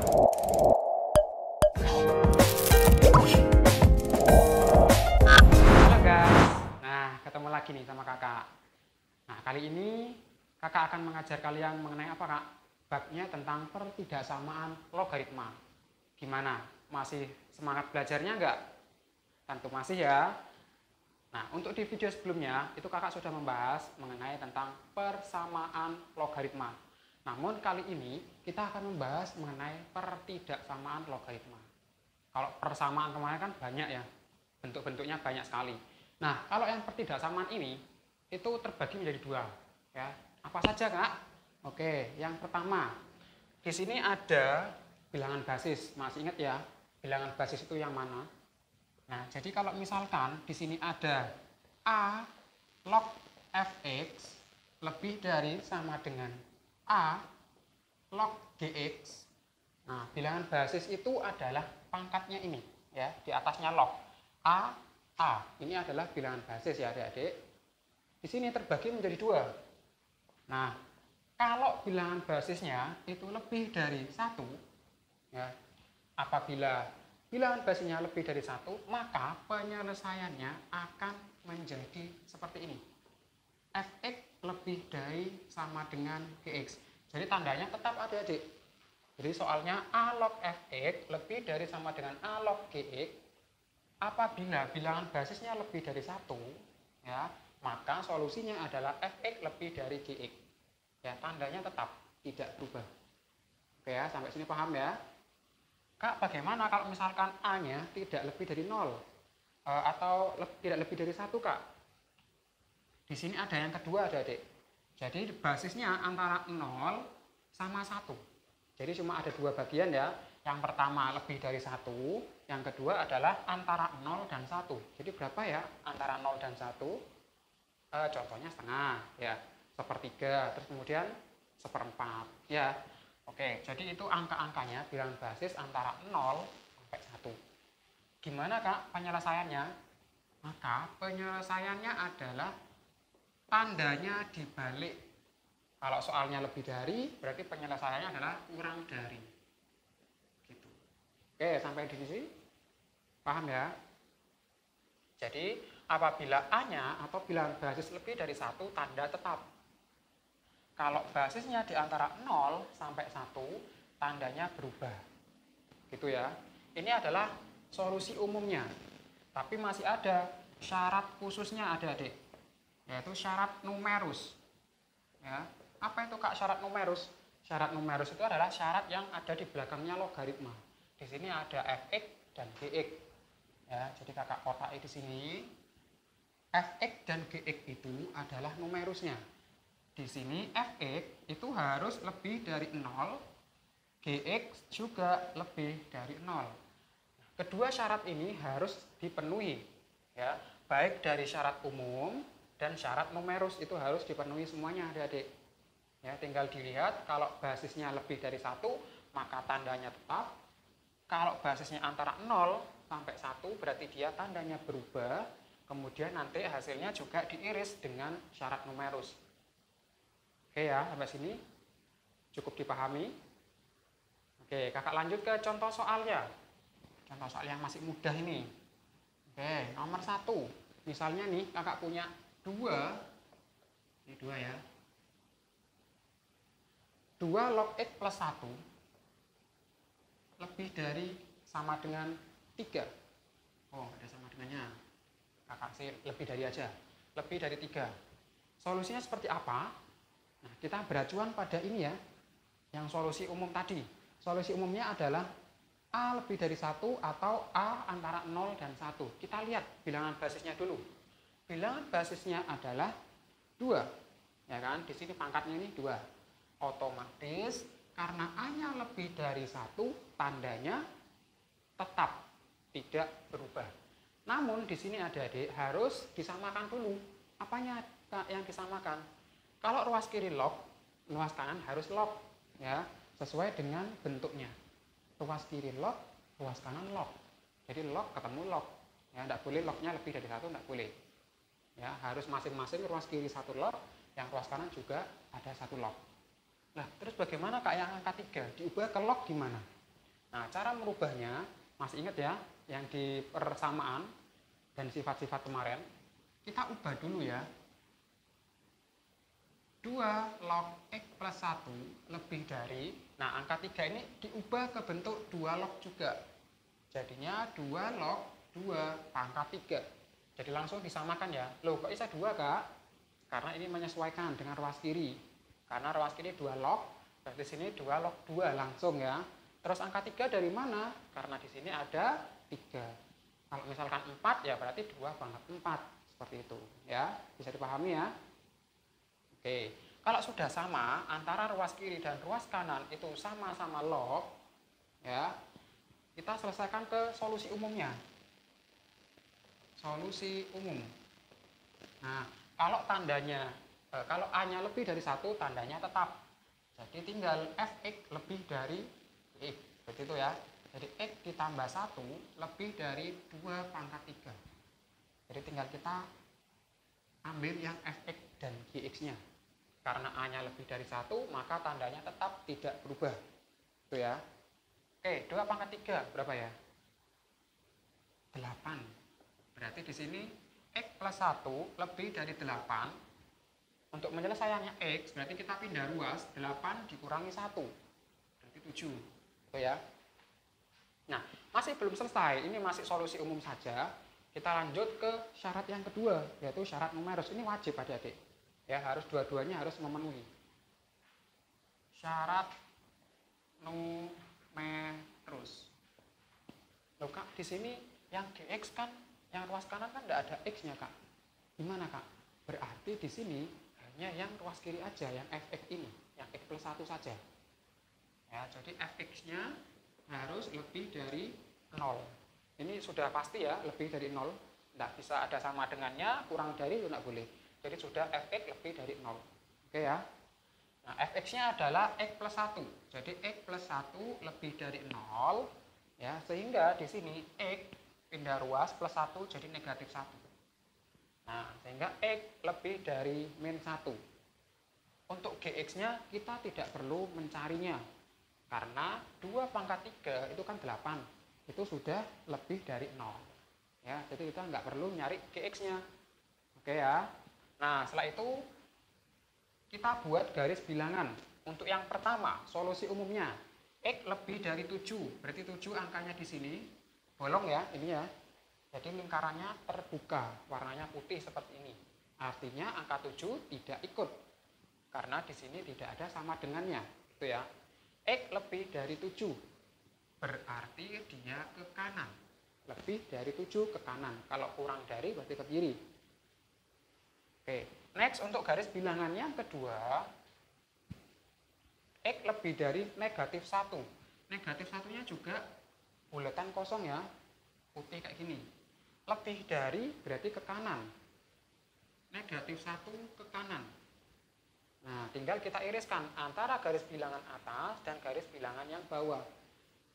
Halo guys, nah ketemu lagi nih sama kakak. Nah kali ini kakak akan mengajar kalian mengenai apa kak? Babnya tentang pertidaksamaan logaritma. Gimana? Masih semangat belajarnya enggak? Tentu masih ya. Nah untuk di video sebelumnya itu kakak sudah membahas mengenai tentang persamaan logaritma. Namun kali ini kita akan membahas mengenai pertidaksamaan logaritma. Kalau persamaan kemarin kan banyak ya, bentuk-bentuknya banyak sekali. Nah, kalau yang pertidaksamaan ini itu terbagi menjadi dua, ya. Apa saja, Kak? Oke, yang pertama, di sini ada bilangan basis. Masih ingat ya, bilangan basis itu yang mana? Nah, jadi kalau misalkan di sini ada A log fx lebih dari sama dengan A log gx. Nah, bilangan basis itu adalah pangkatnya ini, ya, di atasnya log. A. Ini adalah bilangan basis ya adik-adik. Di sini terbagi menjadi dua. Nah, kalau bilangan basisnya itu lebih dari satu, ya, apabila bilangan basisnya lebih dari satu, maka penyelesaiannya akan menjadi seperti ini. Fx lebih dari sama dengan gx. Jadi tandanya tetap adik-adik. Jadi soalnya A log fx lebih dari sama dengan A log gx. Apabila bilangan basisnya lebih dari satu, ya, maka solusinya adalah fx lebih dari gx. Ya, tandanya tetap tidak berubah. Oke ya, sampai sini paham ya? Kak, bagaimana kalau misalkan A-nya tidak lebih dari 0 atau tidak lebih dari 1, Kak? Di sini ada yang kedua, adik-adik. Jadi basisnya antara 0 sama 1. Jadi cuma ada dua bagian ya. Yang pertama lebih dari 1, yang kedua adalah antara 0 dan 1. Jadi berapa ya antara 0 dan 1? Contohnya setengah ya, sepertiga, terus kemudian seperempat ya. Oke, jadi itu angka-angkanya bilangan basis antara 0 sampai 1. Gimana Kak penyelesaiannya? Maka penyelesaiannya adalah tandanya dibalik. Kalau soalnya lebih dari, berarti penyelesaiannya adalah kurang dari. Gitu. Oke, sampai di sini paham ya? Jadi, apabila A-nya atau bilangan basis lebih dari 1, tanda tetap. Kalau basisnya di antara 0 sampai 1, tandanya berubah. Gitu ya. Ini adalah solusi umumnya. Tapi masih ada syarat khususnya adik-adik. Yaitu syarat numerus. Ya. Apa itu Kak syarat numerus? Syarat numerus itu adalah syarat yang ada di belakangnya logaritma. Di sini ada fx dan gx. Ya, jadi kakak kotai di sini. Fx dan gx itu adalah numerusnya. Di sini fx itu harus lebih dari 0, gx juga lebih dari 0. Kedua syarat ini harus dipenuhi, ya, baik dari syarat umum dan syarat numerus itu harus dipenuhi semuanya adik-adik. Ya, tinggal dilihat kalau basisnya lebih dari 1, maka tandanya tetap. Kalau basisnya antara 0 sampai 1, berarti dia tandanya berubah. Kemudian nanti hasilnya juga diiris dengan syarat numerus. Oke ya, sampai sini cukup dipahami. Oke, kakak lanjut ke contoh soalnya. Contoh soal yang masih mudah ini. Oke, nomor 1. Misalnya nih, kakak punya 2. Ini 2 ya. 2 log x plus 1 lebih dari sama dengan 3. Oh, ada sama dengannya. Kakak sih lebih dari aja. Lebih dari 3. Solusinya seperti apa? Nah, kita beracuan pada ini ya. Yang solusi umum tadi. Solusi umumnya adalah A lebih dari 1 atau A antara 0 dan 1. Kita lihat bilangan basisnya dulu. Bilangan basisnya adalah 2. Ya kan? Di sini pangkatnya ini 2. Otomatis karena A-nya lebih dari 1, tandanya tetap tidak berubah. Namun di sini adik-adik harus disamakan dulu. Apanya yang disamakan? Kalau ruas kiri log, ruas kanan harus log, ya, sesuai dengan bentuknya. Ruas kiri log, ruas kanan log. Jadi log ketemu log. Ya, tidak boleh lognya lebih dari 1, tidak boleh. Ya, harus masing-masing ruas kiri 1 log, yang ruas kanan juga ada 1 log. Nah, terus bagaimana Kak yang angka 3? Diubah ke log gimana? Nah, cara merubahnya, masih ingat ya, yang di persamaan dan sifat-sifat kemarin, kita ubah dulu ya. 2 log X plus 1 lebih dari, nah angka 3 ini diubah ke bentuk 2 log juga. Jadinya 2 log 2 pangkat 3. Jadi langsung disamakan ya. Loh, kok bisa 2, Kak? Karena ini menyesuaikan dengan ruas kiri. Karena ruas kiri 2 log, berarti sini 2 log 2 langsung ya. Terus angka 3 dari mana? Karena di sini ada 3. Kalau misalkan 4 ya berarti 2 pangkat 4. Seperti itu ya. Bisa dipahami ya? Oke. Kalau sudah sama antara ruas kiri dan ruas kanan itu sama-sama log ya. Kita selesaikan ke solusi umumnya. Solusi umum. Nah, kalau tandanya, kalau A-nya lebih dari 1, tandanya tetap. Jadi tinggal Fx lebih dari X. Seperti itu ya. Jadi X ditambah 1 lebih dari 2 pangkat 3. Jadi tinggal kita ambil yang Fx dan Gx-nya. Karena A-nya lebih dari 1, maka tandanya tetap tidak berubah. Itu ya. Oke, 2 pangkat 3 berapa ya? 8. Berarti di sini X plus 1 lebih dari 8. Untuk menyelesaikannya X, berarti kita pindah ruas, 8 dikurangi 1. Berarti 7. Itu ya. Nah, masih belum selesai. Ini masih solusi umum saja. Kita lanjut ke syarat yang kedua, yaitu syarat numerus. Ini wajib adik-adik. Ya, harus dua-duanya harus memenuhi. Syarat numerus. Loh, Kak, di sini yang Gx kan, yang ruas kanan kan tidak ada X-nya, Kak. Gimana, Kak? Berarti di sini hanya yang ruas kiri aja, yang Fx ini, yang X plus 1 saja. Ya, jadi Fx-nya harus lebih dari 0. Ini sudah pasti ya, lebih dari 0. Tidak bisa ada sama dengannya, kurang dari itu tidak boleh. Jadi sudah Fx lebih dari 0. Oke ya. Nah, Fx-nya adalah X plus 1. Jadi X plus 1 lebih dari 0. Ya, sehingga di sini X pindah ruas plus 1 jadi negatif 1. Nah, sehingga X lebih dari min 1. Untuk Gx-nya kita tidak perlu mencarinya. Karena 2 pangkat 3 itu kan 8. Itu sudah lebih dari 0. Ya, jadi kita nggak perlu nyari Gx-nya. Oke ya. Nah, setelah itu kita buat garis bilangan. Untuk yang pertama, solusi umumnya X lebih dari 7. Berarti 7 angkanya di sini. Bolong ya, ini ya. Jadi lingkarannya terbuka, warnanya putih seperti ini. Artinya angka 7 tidak ikut. Karena di sini tidak ada sama dengannya. Itu ya. X lebih dari 7. Berarti dia ke kanan. Lebih dari 7 ke kanan. Kalau kurang dari berarti ke kiri. Oke, next untuk garis bilangan yang kedua, X lebih dari negatif 1. Negatif 1-nya juga bulatan kosong ya, putih kayak gini. Lebih dari berarti ke kanan. Negatif 1 ke kanan. Nah, tinggal kita iriskan antara garis bilangan atas dan garis bilangan yang bawah.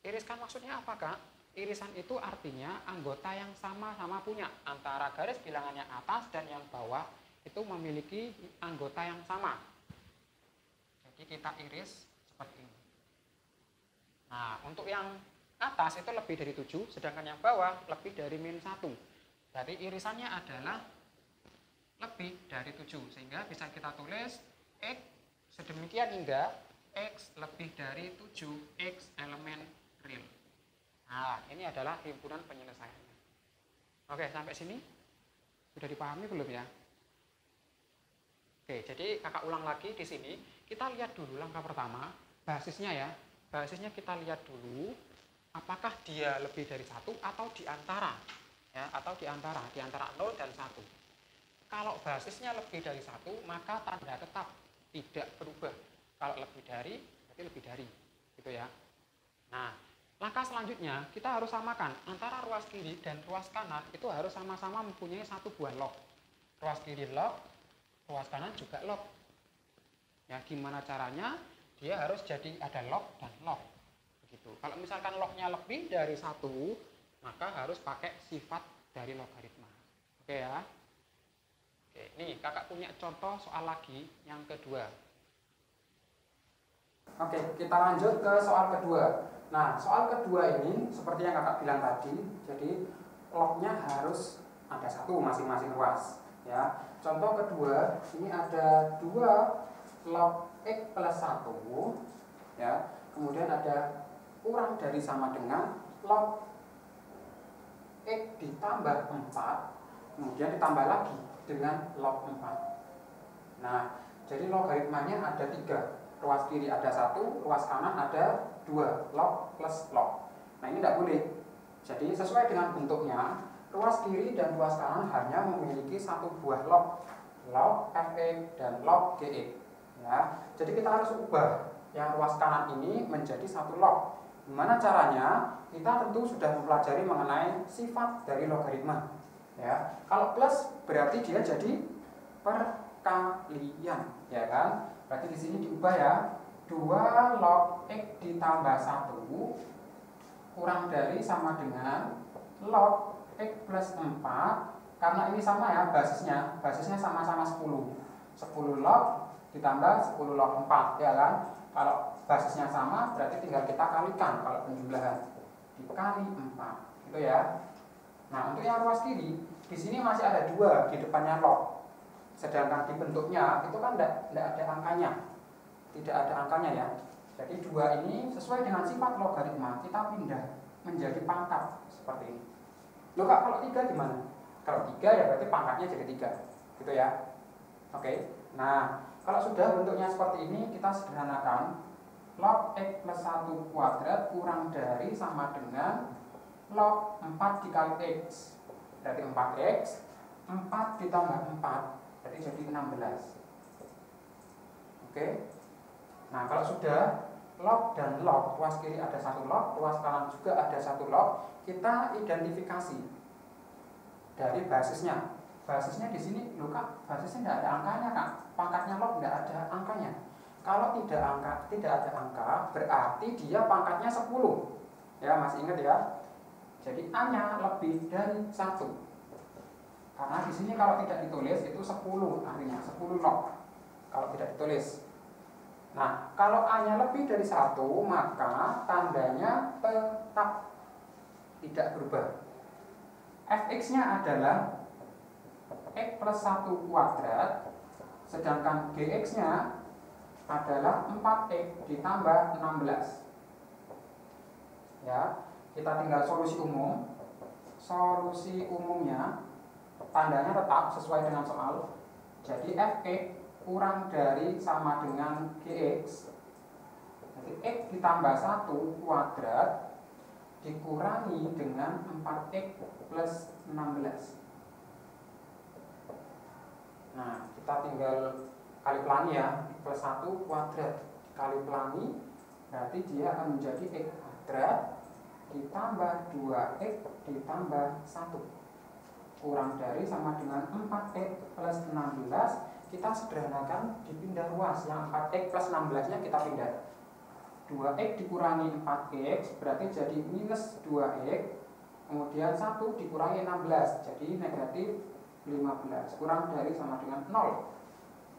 Iriskan maksudnya apa, Kak? Irisan itu artinya anggota yang sama-sama punya. Antara garis bilangan yang atas dan yang bawah itu memiliki anggota yang sama. Jadi kita iris seperti ini. Nah, untuk yang atas itu lebih dari 7, sedangkan yang bawah lebih dari min 1. Jadi irisannya adalah lebih dari 7, sehingga bisa kita tulis X sedemikian hingga X lebih dari 7, X elemen real. Nah, ini adalah himpunan penyelesaiannya. Oke, sampai sini sudah dipahami belum ya? Oke, jadi kakak ulang lagi di sini. Kita lihat dulu langkah pertama, basisnya ya. Basisnya kita lihat dulu apakah dia lebih dari 1 atau di antara. Ya, atau di antara 0 dan 1. Kalau basisnya lebih dari 1, maka tanda tetap tidak berubah. Kalau lebih dari, berarti lebih dari. Gitu ya. Nah, langkah selanjutnya kita harus samakan antara ruas kiri dan ruas kanan itu harus sama-sama mempunyai satu buah log. Ruas kiri log, ruas kanan juga log. Ya, gimana caranya? Dia harus jadi ada log dan log. Begitu. Kalau misalkan lognya lebih dari 1, maka harus pakai sifat dari logaritma. Oke ya. Oke, nih kakak punya contoh soal lagi yang kedua. Oke, kita lanjut ke soal kedua. Nah, soal kedua ini seperti yang kakak bilang tadi, jadi lognya harus ada satu masing-masing ruas. Ya, contoh kedua ini ada 2 log x plus 1, ya, kemudian ada kurang dari sama dengan log x ditambah 4, kemudian ditambah lagi dengan log 4. Nah, jadi logaritmanya ada 3, ruas kiri ada 1, ruas kanan ada 2, log plus log. Nah, ini tidak boleh. Jadi sesuai dengan bentuknya, ruas kiri dan ruas kanan hanya memiliki satu buah log, log fx dan log gx. Ya, jadi kita harus ubah yang ruas kanan ini menjadi satu log. Gimana caranya? Kita tentu sudah mempelajari mengenai sifat dari logaritma. Ya, kalau plus berarti dia jadi perkalian, ya kan? Berarti di sini diubah ya, 2 log x ditambah 1 kurang dari sama dengan log x plus 4, karena ini sama ya basisnya sama-sama 10 log ditambah 10 log 4, ya kan? Kalau basisnya sama berarti tinggal kita kalikan kalau penjumlahan, dikali 4 gitu ya. Nah, untuk yang ruas kiri di sini masih ada 2 di depannya log, sedangkan di bentuknya itu kan tidak ada angkanya, ya. Jadi 2 ini sesuai dengan sifat logaritma kita pindah menjadi pangkat seperti ini. Loh kak, kalau 3 gimana? Kalau 3 ya berarti pangkatnya jadi 3 gitu ya. Oke. Nah, kalau sudah bentuknya seperti ini, kita sederhanakan. Log x plus 1 kuadrat kurang dari sama dengan log 4 dikali x, berarti 4x, 4 ditambah 4 berarti jadi 16. Oke. Nah, kalau sudah log dan log, ruas kiri ada satu log, ruas kanan juga ada satu log, kita identifikasi dari basisnya. Basisnya di sini, loh kak, basisnya tidak ada angkanya kak, pangkatnya log tidak ada angkanya. Kalau tidak ada angka, berarti dia pangkatnya 10. Ya, masih ingat ya? Jadi A-nya lebih dari 1. Karena di sini kalau tidak ditulis itu 10, artinya 10 log. Kalau tidak ditulis. Nah, kalau A-nya lebih dari 1, maka tandanya tetap tidak berubah. Fx-nya adalah x plus 1 kuadrat, sedangkan gx-nya adalah 4x ditambah 16. Ya, kita tinggal solusi umum. Solusi umumnya tandanya tetap sesuai dengan soal. Jadi fx kurang dari sama dengan gx. Jadi x ditambah 1 kuadrat dikurangi dengan 4x plus 16. Nah, kita tinggal kali pelangi ya, x plus 1 kuadrat kali pelangi berarti dia akan menjadi x kuadrat ditambah 2x ditambah 1 kurang dari sama dengan 4x plus 16. Kita sederhanakan, dipindah ruas, yang 4x plus 16 nya kita pindah, 2x dikurangi 4x berarti jadi minus 2x, kemudian 1 dikurangi 16 jadi negatif 15, kurang dari sama dengan 0.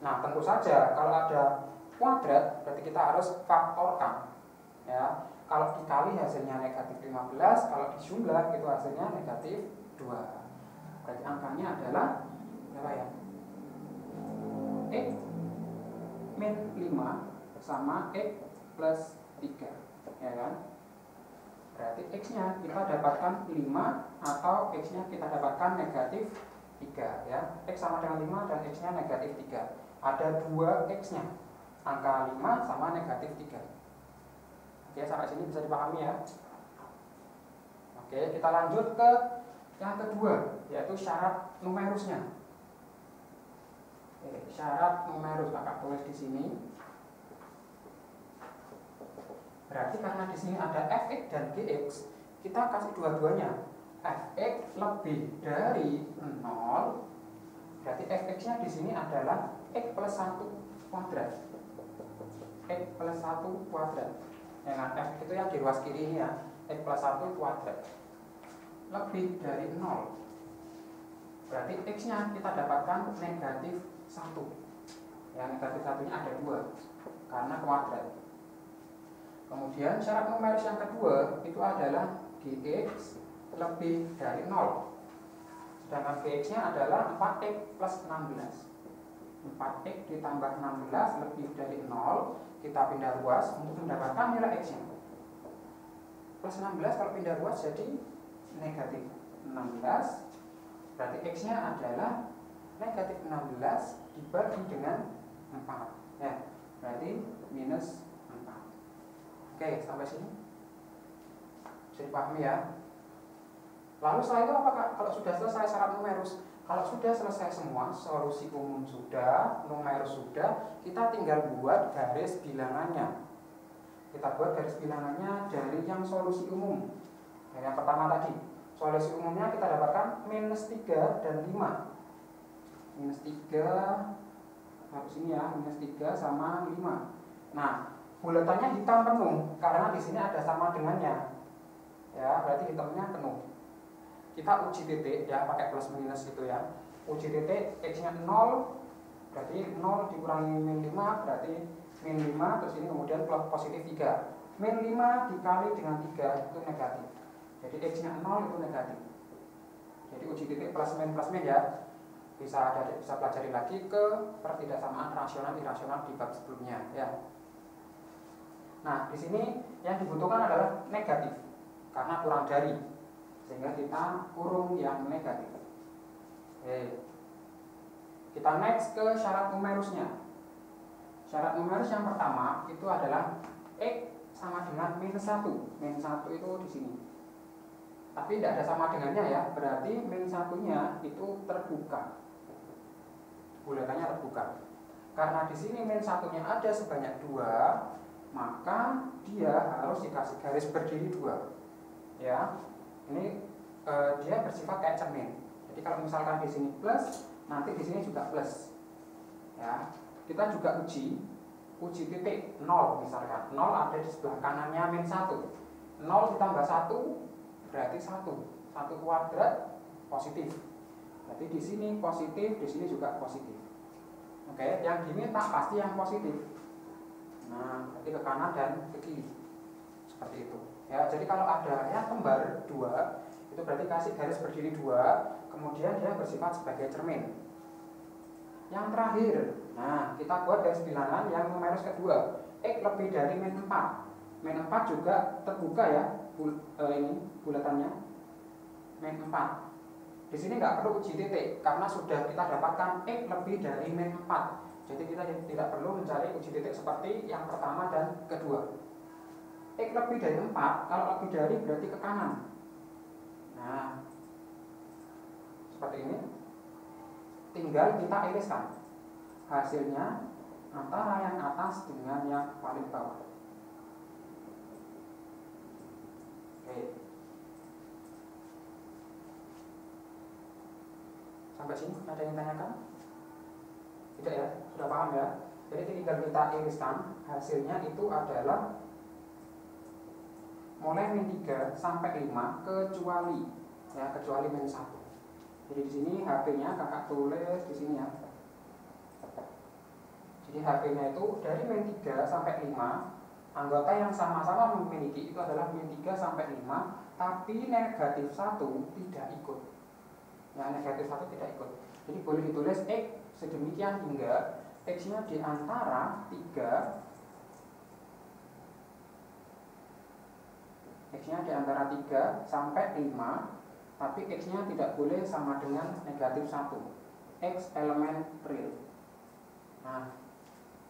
Nah, tentu saja kalau ada kuadrat berarti kita harus faktorkan. Ya, kalau dikali hasilnya negatif 15, kalau dijumlah itu hasilnya negatif 2. Berarti angkanya adalah berapa ya? X min 5 sama X plus 3, ya kan? Berarti X-nya kita dapatkan 5 atau X-nya kita dapatkan negatif 3 ya. X sama dengan 5 dan X-nya negatif 3. Ada 2 X-nya. Angka 5 sama negatif 3. Oke, sampai sini bisa dipahami ya. Oke, kita lanjut ke yang kedua, yaitu syarat numerusnya. Oke, syarat numerus kakak tulis di sini. Berarti karena di sini ada fx dan gx, kita kasih dua-duanya. Fx lebih dari 0, berarti fx-nya di sini adalah x plus 1 kuadrat. X plus 1 kuadrat. Dengan f itu yang di ruas kiri ini ya, x plus 1 kuadrat. Lebih dari 0. Berarti x-nya kita dapatkan negatif 1. Ya, negatif 1-nya ada 2 karena kuadrat. Kemudian syarat numeris yang kedua itu adalah Gx lebih dari 0. Sedangkan Gx-nya adalah 4x plus 16. 4x ditambah 16 lebih dari 0. Kita pindah ruas untuk mendapatkan nilai X-nya. Plus 16 kalau pindah ruas jadi negatif 16. Berarti X-nya adalah negatif 16 dibagi dengan 4. Ya, berarti minus 4. Oke, sampai sini bisa dipahami ya. Lalu setelah itu apakah kalau sudah selesai syarat numerus? Kalau sudah selesai semua, solusi umum sudah, numerus sudah, kita tinggal buat garis bilangannya. Kita buat garis bilangannya dari yang solusi umum. Dari yang pertama tadi, solusi umumnya kita dapatkan minus 3 dan 5. Minus 3, habis ini ya, minus 3 sama 5. Nah, bulatannya hitam penuh, karena di sini ada sama dengannya. Ya, berarti hitamnya penuh. Kita uji titik ya, pakai plus minus itu ya. Uji titik X-nya 0, berarti 0 dikurangi min 5, berarti min 5, terus ini kemudian plus positif 3. Min 5 dikali dengan 3 itu negatif. Jadi X-nya 0 itu negatif. Jadi uji titik plus min ya. Bisa pelajari lagi ke pertidaksamaan rasional irasional di bab sebelumnya ya. Nah, di sini yang dibutuhkan adalah negatif karena kurang dari, sehingga kita kurung yang negatif. Oke. Kita next ke syarat numerusnya. Syarat numerus yang pertama itu adalah X sama dengan minus 1. Min 1 itu di sini. Tapi tidak ada sama dengannya ya, berarti min 1-nya itu terbuka. Bulatannya terbuka. Karena di sini min 1-nya ada sebanyak 2, maka dia harus dikasih garis berdiri 2. Ya. Ini dia bersifat kayak cermin. Jadi kalau misalkan di sini plus, nanti di sini juga plus. Ya. Kita juga uji titik 0 misalkan. 0 ada di sebelah kanannya min 1. 0 ditambah 1 berarti 1. 1 kuadrat positif. Berarti di sini positif, di sini juga positif. Oke, yang diminta pasti yang positif. Nah, berarti ke kanan dan ke kiri. Seperti itu. Ya, jadi kalau ada yang kembar 2, itu berarti kasih garis berdiri 2, kemudian dia bersifat sebagai cermin. Yang terakhir, nah kita buat garis bilangan yang numerus kedua, X lebih dari min 4. Min 4 juga terbuka ya, ini bulatannya min 4. Di sini nggak perlu uji titik karena sudah kita dapatkan X lebih dari min 4. Jadi kita tidak perlu mencari uji titik seperti yang pertama dan kedua. X lebih dari 4, kalau lebih dari berarti ke kanan. Nah, seperti ini. Tinggal kita iriskan hasilnya antara yang atas dengan yang paling bawah. Oke. Sampai sini ada yang tanyakan? Tidak ya? Sudah paham ya? Jadi tinggal kita iriskan hasilnya itu adalah mulai min 3 sampai 5 kecuali min 1. Jadi di sini HP-nya kakak tulis di sini ya. Jadi HP-nya itu dari min 3 sampai 5, anggota yang sama-sama memiliki itu adalah min 3 sampai 5, tapi negatif 1 tidak ikut. Ya, negatif 1 tidak ikut. Jadi boleh ditulis X sedemikian hingga X-nya di antara 3, X-nya di antara 3 sampai 5, tapi X-nya tidak boleh sama dengan negatif 1. X elemen real. Nah,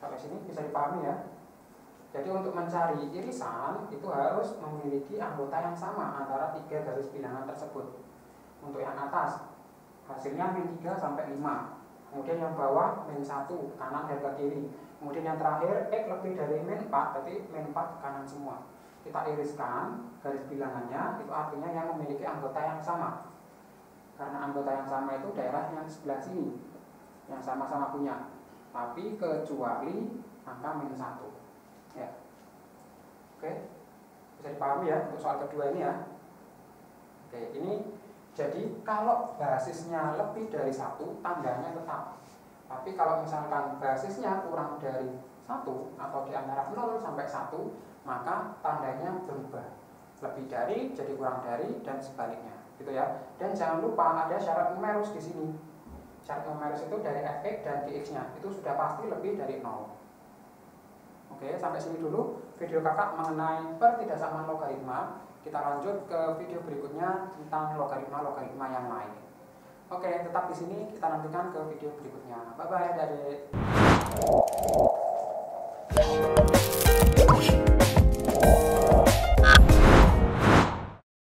sampai sini bisa dipahami ya. Jadi untuk mencari irisan itu harus memiliki anggota yang sama antara 3 garis bilangan tersebut. Untuk yang atas hasilnya min 3 sampai 5. Kemudian yang bawah min 1 kanan dan ke kiri. Kemudian yang terakhir X lebih dari min 4, berarti min 4 kanan semua. Kita iriskan garis bilangannya, itu artinya yang memiliki anggota yang sama. Karena anggota yang sama itu daerah yang sebelah sini, yang sama-sama punya. Tapi kecuali angka min 1. Ya. Oke, bisa dipahami ya untuk soal kedua ini ya. Oke, ini jadi kalau basisnya lebih dari 1, tandanya tetap. Tapi kalau misalkan basisnya kurang dari 1 atau di antara 0 sampai 1, maka tandanya berubah. Lebih dari jadi kurang dari dan sebaliknya, gitu ya. Dan jangan lupa ada syarat numerus di sini. Syarat numerus itu dari fx dan dx-nya itu sudah pasti lebih dari 0. Oke, sampai sini dulu video kakak mengenai pertidaksamaan logaritma. Kita lanjut ke video berikutnya tentang logaritma-logaritma yang lain. Oke, tetap di sini, kita nantikan ke video berikutnya. Bye bye, adik-adik.